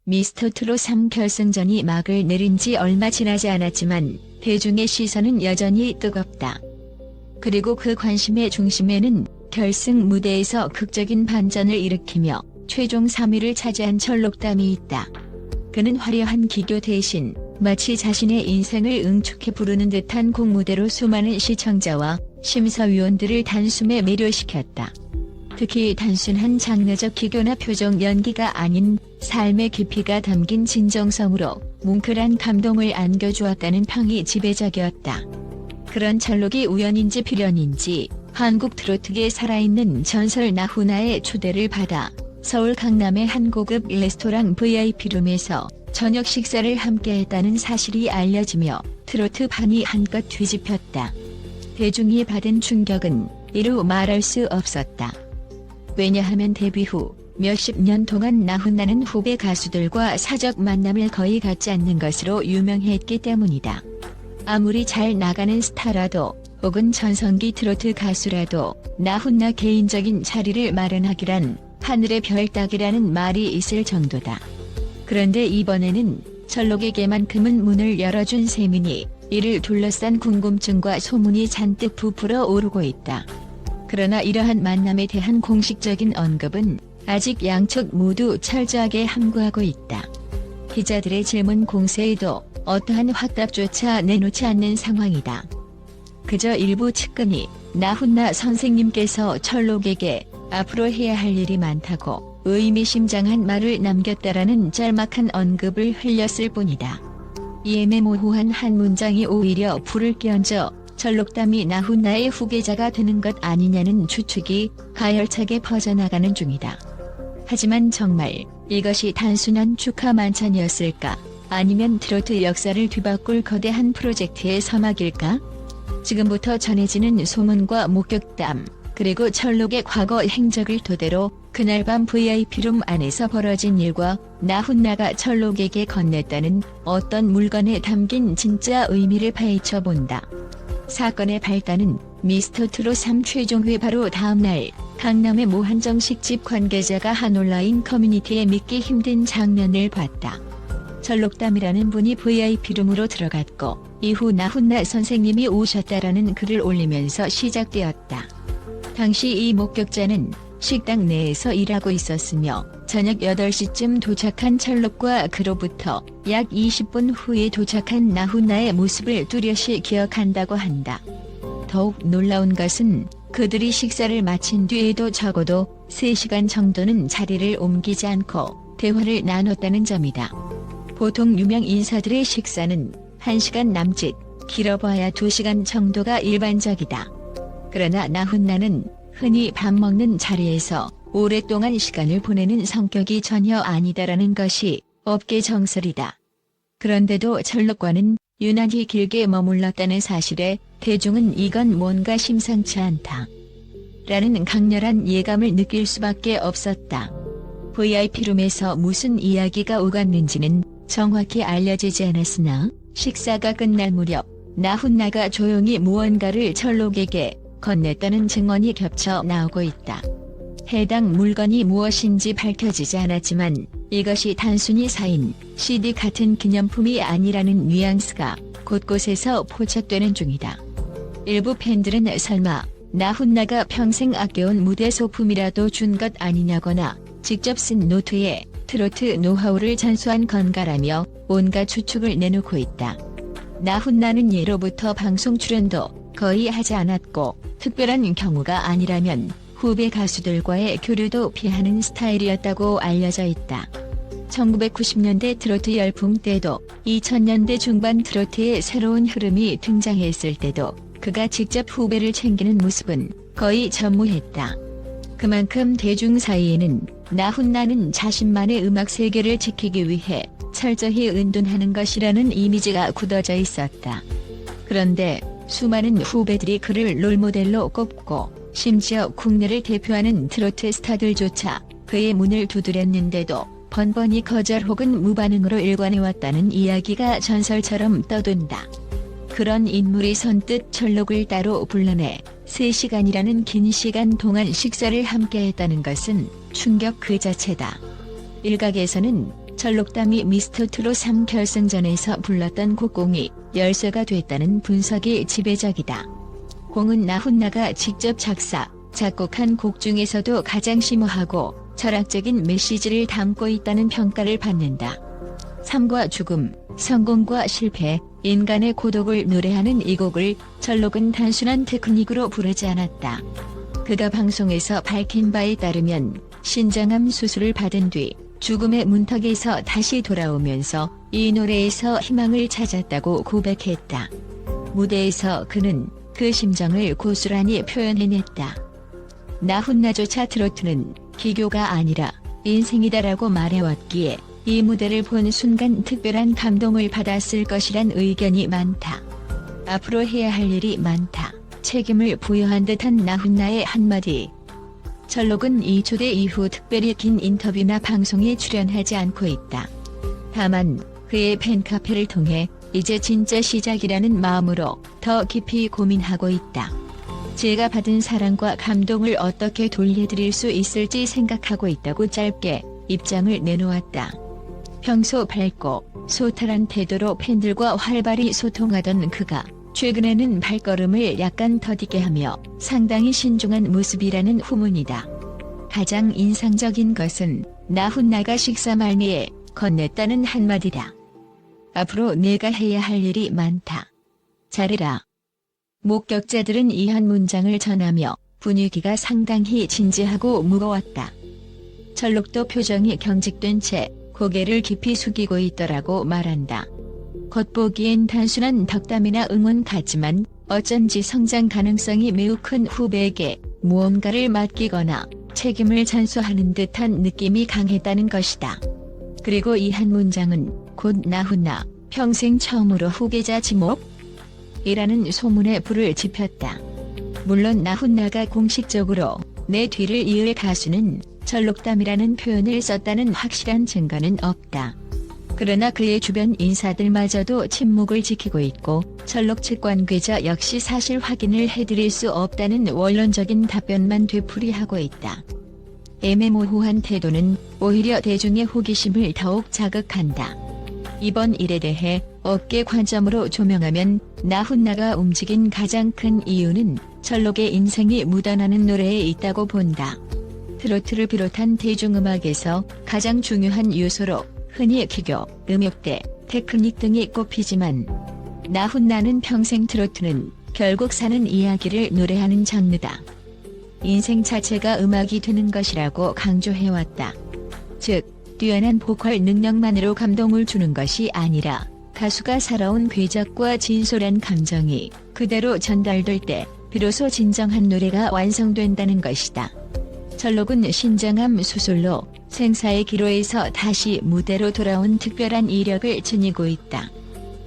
미스터트롯 3 결승전이 막을 내린 지 얼마 지나지 않았지만 대중의 시선은 여전히 뜨겁다. 그리고 그 관심의 중심에는 결승 무대에서 극적인 반전을 일으키며 최종 3위를 차지한 철록담이 있다. 그는 화려한 기교 대신 마치 자신의 인생을 응축해 부르는 듯한 곡무대로 수많은 시청자와 심사위원들을 단숨에 매료시켰다. 특히 단순한 장르적 기교나 표정 연기가 아닌 삶의 깊이가 담긴 진정성으로 뭉클한 감동을 안겨주었다는 평이 지배적이었다. 그런 철록이 우연인지 필연인지 한국 트로트계에 살아있는 전설 나훈아의 초대를 받아 서울 강남의 한 고급 레스토랑 VIP룸에서 저녁 식사를 함께했다는 사실이 알려지며 트로트판이 한껏 뒤집혔다. 대중이 받은 충격은 이루 말할 수 없었다. 왜냐하면 데뷔 후 몇십 년 동안 나훈아는 후배 가수들과 사적 만남을 거의 갖지 않는 것으로 유명했기 때문이다. 아무리 잘 나가는 스타라도 혹은 전성기 트로트 가수라도 나훈아 개인적인 자리를 마련하기란 하늘의 별 따기라는 말이 있을 정도다. 그런데 이번에는 철록에게만큼은 문을 열어준 셈이니 이를 둘러싼 궁금증과 소문이 잔뜩 부풀어 오르고 있다. 그러나 이러한 만남에 대한 공식적인 언급은 아직 양측 모두 철저하게 함구하고 있다. 기자들의 질문 공세에도 어떠한 확답조차 내놓지 않는 상황이다. 그저 일부 측근이 나훈아 선생님께서 철록에게 앞으로 해야 할 일이 많다고 의미심장한 말을 남겼다라는 짤막한 언급을 흘렸을 뿐이다. 이 애매모호한 한 문장이 오히려 불을 끼얹어 철록담이 나훈아의 후계자가 되는 것 아니냐는 추측이 가열차게 퍼져나가는 중이다. 하지만 정말 이것이 단순한 축하 만찬이었을까? 아니면 트로트 역사를 뒤바꿀 거대한 프로젝트의 서막일까? 지금부터 전해지는 소문과 목격담, 그리고 철록의 과거 행적을 토대로 그날 밤 VIP룸 안에서 벌어진 일과 나훈아가 철록에게 건넸다는 어떤 물건에 담긴 진짜 의미를 파헤쳐본다. 사건의 발단은 미스터트롯 3 최종회 바로 다음날 강남의 모 한정식집 관계자가 한 온라인 커뮤니티에 믿기 힘든 장면을 봤다. 철록담이라는 분이 VIP룸으로 들어갔고 이후 나훈아 선생님이 오셨다라는 글을 올리면서 시작되었다. 당시 이 목격자는 식당 내에서 일하고 있었으며 저녁 8시쯤 도착한 철록과 그로부터 약 20분 후에 도착한 나훈아의 모습을 뚜렷이 기억한다고 한다. 더욱 놀라운 것은 그들이 식사를 마친 뒤에도 적어도 3시간 정도는 자리를 옮기지 않고 대화를 나눴다는 점이다. 보통 유명 인사들의 식사는 1시간 남짓, 길어봐야 2시간 정도가 일반적이다. 그러나 나훈아는 흔히 밥 먹는 자리에서 오랫동안 시간을 보내는 성격이 전혀 아니다라는 것이 업계 정설이다. 그런데도 철록과는 유난히 길게 머물렀다는 사실에 대중은 이건 뭔가 심상치 않다 라는 강렬한 예감을 느낄 수밖에 없었다. VIP룸에서 무슨 이야기가 오갔는지는 정확히 알려지지 않았으나 식사가 끝날 무렵 나훈아가 조용히 무언가를 철록에게 건넸다는 증언이 겹쳐 나오고 있다. 해당 물건이 무엇인지 밝혀지지 않았지만 이것이 단순히 사인, CD 같은 기념품이 아니라는 뉘앙스가 곳곳에서 포착되는 중이다. 일부 팬들은 설마 나훈아가 평생 아껴온 무대 소품이라도 준 것 아니냐거나 직접 쓴 노트에 트로트 노하우를 전수한 건가라며 온갖 추측을 내놓고 있다. 나훈아는 예로부터 방송 출연도 거의 하지 않았고 특별한 경우가 아니라면 후배 가수들과의 교류도 피하는 스타일이었다고 알려져 있다. 1990년대 트로트 열풍 때도 2000년대 중반 트로트의 새로운 흐름이 등장했을 때도 그가 직접 후배를 챙기는 모습은 거의 전무했다. 그만큼 대중 사이에는 나훈아는 자신만의 음악 세계를 지키기 위해 철저히 은둔하는 것이라는 이미지가 굳어져 있었다. 그런데 수많은 후배들이 그를 롤모델로 꼽고 심지어 국내를 대표하는 트로트 스타들조차 그의 문을 두드렸는데도 번번이 거절 혹은 무반응으로 일관해왔다는 이야기가 전설처럼 떠돈다. 그런 인물이 선뜻 철록을 따로 불러내 3시간이라는 긴 시간 동안 식사를 함께 했다는 것은 충격 그 자체다. 일각에서는 철록담이 미스터트롯 3 결승전에서 불렀던 곡공이 열쇠가 됐다는 분석이 지배적이다. 공은 나훈나가 직접 작사, 작곡한 곡 중에서도 가장 심오하고 철학적인 메시지를 담고 있다는 평가를 받는다. 삶과 죽음, 성공과 실패, 인간의 고독을 노래하는 이 곡을 철록은 단순한 테크닉으로 부르지 않았다. 그가 방송에서 밝힌 바에 따르면 신장암 수술을 받은 뒤 죽음의 문턱에서 다시 돌아오면서 이 노래에서 희망을 찾았다고 고백했다. 무대에서 그는 그 심정을 고스란히 표현해냈다. 나훈나조차 트로트는 기교가 아니라 인생이다라고 말해왔기에 이 무대를 본 순간 특별한 감동을 받았을 것이란 의견이 많다. 앞으로 해야 할 일이 많다. 책임을 부여한 듯한 나훈나의 한마디. 철록은 이 초대 이후 특별히 긴 인터뷰나 방송에 출연하지 않고 있다. 다만 그의 팬카페를 통해 이제 진짜 시작이라는 마음으로 더 깊이 고민하고 있다. 제가 받은 사랑과 감동을 어떻게 돌려드릴 수 있을지 생각하고 있다고 짧게 입장을 내놓았다. 평소 밝고 소탈한 태도로 팬들과 활발히 소통하던 그가 최근에는 발걸음을 약간 더디게 하며 상당히 신중한 모습이라는 후문이다. 가장 인상적인 것은 나훈나가 식사 말미에 건넸다는 한마디다. 앞으로 내가 해야 할 일이 많다. 잘해라. 목격자들은 이 한 문장을 전하며 분위기가 상당히 진지하고 무거웠다. 철록도 표정이 경직된 채 고개를 깊이 숙이고 있더라고 말한다. 겉보기엔 단순한 덕담이나 응원 같지만 어쩐지 성장 가능성이 매우 큰 후배에게 무언가를 맡기거나 책임을 전수하는 듯한 느낌이 강했다는 것이다. 그리고 이 한 문장은 곧 나훈나 평생 처음으로 후계자 지목이라는 소문에 불을 지폈다. 물론 나훈나가 공식적으로 내 뒤를 이을 가수는 철록담이라는 표현을 썼다는 확실한 증거는 없다. 그러나 그의 주변 인사들마저도 침묵을 지키고 있고 철록 측 관계자 역시 사실 확인을 해드릴 수 없다는 원론적인 답변만 되풀이하고 있다. 애매모호한 태도는 오히려 대중의 호기심을 더욱 자극한다. 이번 일에 대해 업계 관점으로 조명하면 나훈나가 움직인 가장 큰 이유는 철록의 인생이 묻어나는 노래에 있다고 본다. 트로트를 비롯한 대중음악에서 가장 중요한 요소로 흔히 기교, 음역대, 테크닉 등이 꼽히지만 나훈나는 평생 트로트는 결국 사는 이야기를 노래하는 장르다. 인생 자체가 음악이 되는 것이라고 강조해왔다. 즉, 뛰어난 보컬 능력만으로 감동을 주는 것이 아니라 가수가 살아온 궤적과 진솔한 감정이 그대로 전달될 때 비로소 진정한 노래가 완성된다는 것이다. 철록은 신장암 수술로 생사의 기로에서 다시 무대로 돌아온 특별한 이력을 지니고 있다.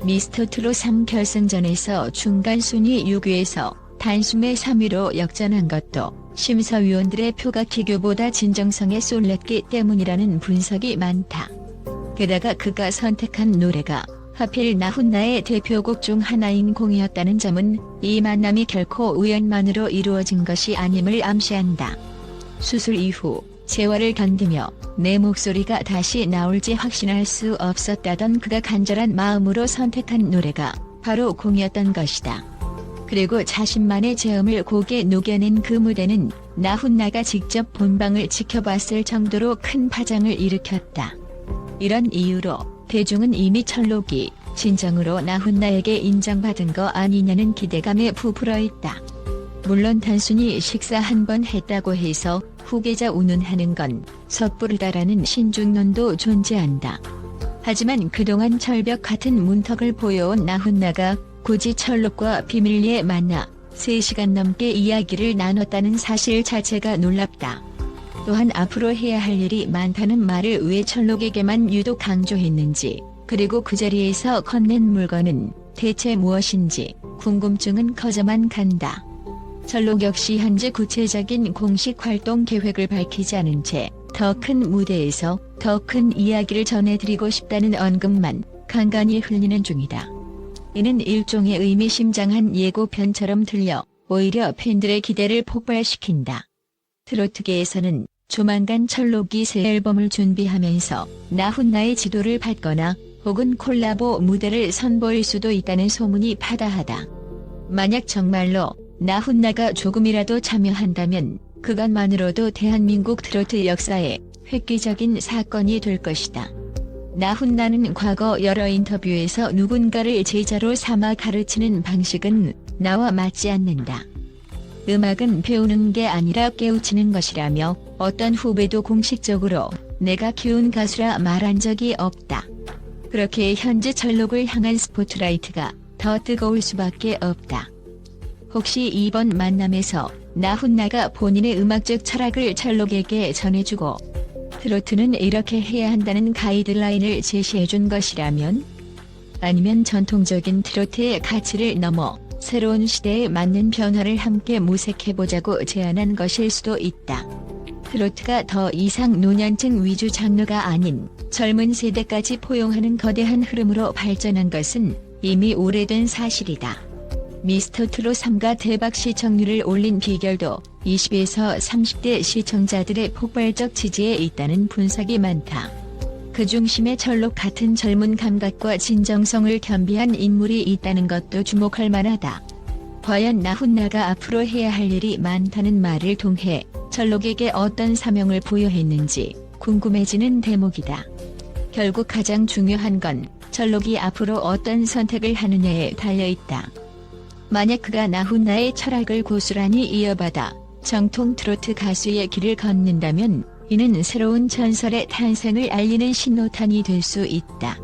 미스터트롯 3 결승전에서 중간 순위 6위에서 단숨에 3위로 역전한 것도 심사위원들의 표가 기교보다 진정성에 쏠렸기 때문이라는 분석이 많다. 게다가 그가 선택한 노래가 하필 나훈나의 대표곡 중 하나인 공이었다는 점은 이 만남이 결코 우연만으로 이루어진 것이 아님을 암시한다. 수술 이후 재활을 견디며 내 목소리가 다시 나올지 확신할 수 없었다던 그가 간절한 마음으로 선택한 노래가 바로 공이었던 것이다. 그리고 자신만의 체험을 곡에 녹여낸 그 무대는 나훈나가 직접 본방을 지켜봤을 정도로 큰 파장을 일으켰다. 이런 이유로 대중은 이미 철록이 진정으로 나훈나에게 인정받은 거 아니냐는 기대감에 부풀어 있다. 물론 단순히 식사 한 번 했다고 해서 후계자 운운하는 건 섣부르다라는 신중론도 존재한다. 하지만 그동안 철벽 같은 문턱을 보여온 나훈나가 굳이 철록과 비밀리에 만나 3시간 넘게 이야기를 나눴다는 사실 자체가 놀랍다. 또한 앞으로 해야 할 일이 많다는 말을 왜 철록에게만 유독 강조했는지, 그리고 그 자리에서 건넨 물건은 대체 무엇인지 궁금증은 커져만 간다. 철록 역시 현재 구체적인 공식 활동 계획을 밝히지 않은 채 더 큰 무대에서 더 큰 이야기를 전해드리고 싶다는 언급만 간간히 흘리는 중이다. 이는 일종의 의미심장한 예고편처럼 들려 오히려 팬들의 기대를 폭발시킨다. 트로트계에서는 조만간 철록이 새 앨범을 준비하면서 나훈나의 지도를 밟거나 혹은 콜라보 무대를 선보일 수도 있다는 소문이 파다하다. 만약 정말로 나훈나가 조금이라도 참여한다면 그것만으로도 대한민국 트로트 역사에 획기적인 사건이 될 것이다. 나훈나는 과거 여러 인터뷰에서 누군가를 제자로 삼아 가르치는 방식은 나와 맞지 않는다. 음악은 배우는 게 아니라 깨우치는 것이라며 어떤 후배도 공식적으로 내가 키운 가수라 말한 적이 없다. 그렇게 현재 철록을 향한 스포트라이트가 더 뜨거울 수밖에 없다. 혹시 이번 만남에서 나훈나가 본인의 음악적 철학을 철록에게 전해주고 트로트는 이렇게 해야 한다는 가이드라인을 제시해준 것이라면? 아니면 전통적인 트로트의 가치를 넘어 새로운 시대에 맞는 변화를 함께 모색해보자고 제안한 것일 수도 있다. 트로트가 더 이상 노년층 위주 장르가 아닌 젊은 세대까지 포용하는 거대한 흐름으로 발전한 것은 이미 오래된 사실이다. 미스터트롯 3가 대박 시청률을 올린 비결도 20에서 30대 시청자들의 폭발적 지지에 있다는 분석이 많다. 그 중심에 철록 같은 젊은 감각과 진정성을 겸비한 인물이 있다는 것도 주목할 만하다. 과연 나훈나가 앞으로 해야 할 일이 많다는 말을 통해 철록에게 어떤 사명을 부여했는지 궁금해지는 대목이다. 결국 가장 중요한 건 철록이 앞으로 어떤 선택을 하느냐에 달려있다. 만약 그가 나훈나의 철학을 고스란히 이어받아 정통 트로트 가수의 길을 걷는다면 이는 새로운 전설의 탄생을 알리는 신호탄이 될 수 있다.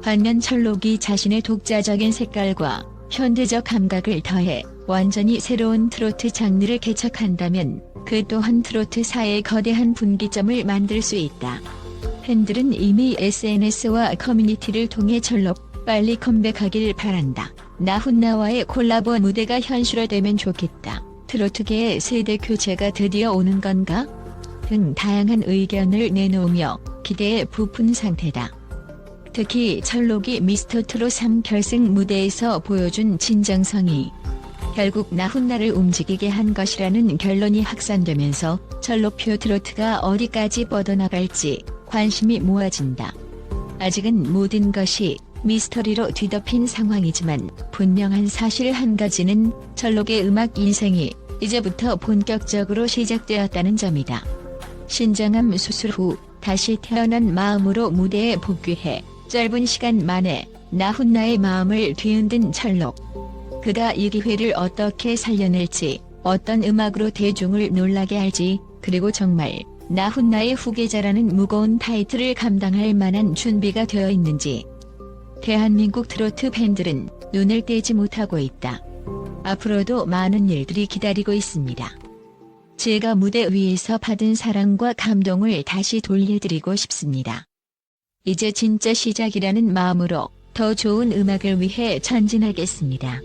반면 철록이 자신의 독자적인 색깔과 현대적 감각을 더해 완전히 새로운 트로트 장르를 개척한다면 그 또한 트로트사의 거대한 분기점을 만들 수 있다. 팬들은 이미 SNS와 커뮤니티를 통해 철록 빨리 컴백하길 바란다. 나훈나와의 콜라보 무대가 현실화되면 좋겠다. 트로트계의 세대 교체가 드디어 오는 건가? 등 다양한 의견을 내놓으며 기대에 부푼 상태다. 특히 철록이 미스터트롯 3 결승 무대에서 보여준 진정성이 결국 나훈나를 움직이게 한 것이라는 결론이 확산되면서 철록표 트로트가 어디까지 뻗어나갈지 관심이 모아진다. 아직은 모든 것이 미스터리로 뒤덮인 상황이지만 분명한 사실 한 가지는 철록의 음악 인생이 이제부터 본격적으로 시작되었다는 점이다. 신장암 수술 후 다시 태어난 마음으로 무대에 복귀해 짧은 시간 만에 나훈나의 마음을 뒤흔든 철록. 그가 이 기회를 어떻게 살려낼지, 어떤 음악으로 대중을 놀라게 할지, 그리고 정말 나훈나의 후계자라는 무거운 타이틀을 감당할 만한 준비가 되어 있는지 대한민국 트로트 팬들은 눈을 떼지 못하고 있다. 앞으로도 많은 일들이 기다리고 있습니다. 제가 무대 위에서 받은 사랑과 감동을 다시 돌려드리고 싶습니다. 이제 진짜 시작이라는 마음으로 더 좋은 음악을 위해 전진하겠습니다.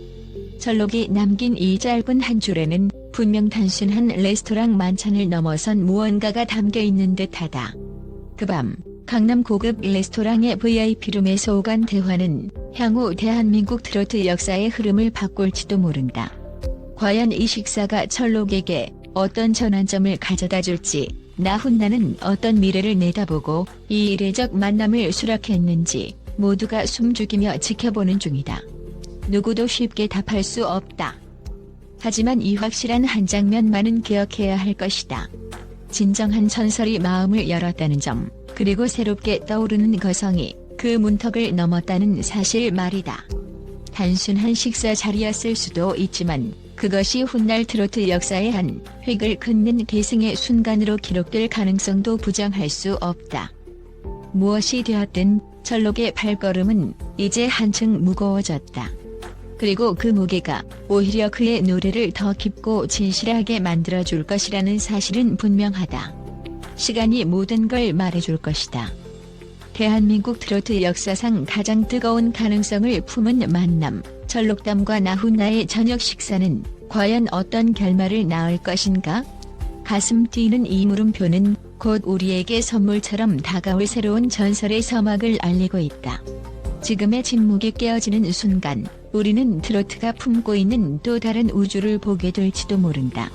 철록이 남긴 이 짧은 한 줄에는 분명 단순한 레스토랑 만찬을 넘어선 무언가가 담겨 있는 듯하다. 그 밤 강남 고급 레스토랑의 VIP룸에서 오간 대화는 향후 대한민국 트로트 역사의 흐름을 바꿀지도 모른다. 과연 이 식사가 철록에게 어떤 전환점을 가져다 줄지, 나훈나는 어떤 미래를 내다보고 이 이례적 만남을 수락했는지 모두가 숨죽이며 지켜보는 중이다. 누구도 쉽게 답할 수 없다. 하지만 이 확실한 한 장면만은 기억해야 할 것이다. 진정한 전설이 마음을 열었다는 점, 그리고 새롭게 떠오르는 거성이 그 문턱을 넘었다는 사실 말이다. 단순한 식사 자리였을 수도 있지만 그것이 훗날 트로트 역사의 한 획을 긋는 계승의 순간으로 기록될 가능성도 부정할 수 없다. 무엇이 되었든 철록의 발걸음은 이제 한층 무거워졌다. 그리고 그 무게가 오히려 그의 노래를 더 깊고 진실하게 만들어줄 것이라는 사실은 분명하다. 시간이 모든 걸 말해줄 것이다. 대한민국 트로트 역사상 가장 뜨거운 가능성을 품은 만남, 철록담과 나훈나의 저녁 식사는 과연 어떤 결말을 낳을 것인가? 가슴 뛰는 이 물음표는 곧 우리에게 선물처럼 다가올 새로운 전설의 서막을 알리고 있다. 지금의 침묵이 깨어지는 순간, 우리는 트로트가 품고 있는 또 다른 우주를 보게 될지도 모른다.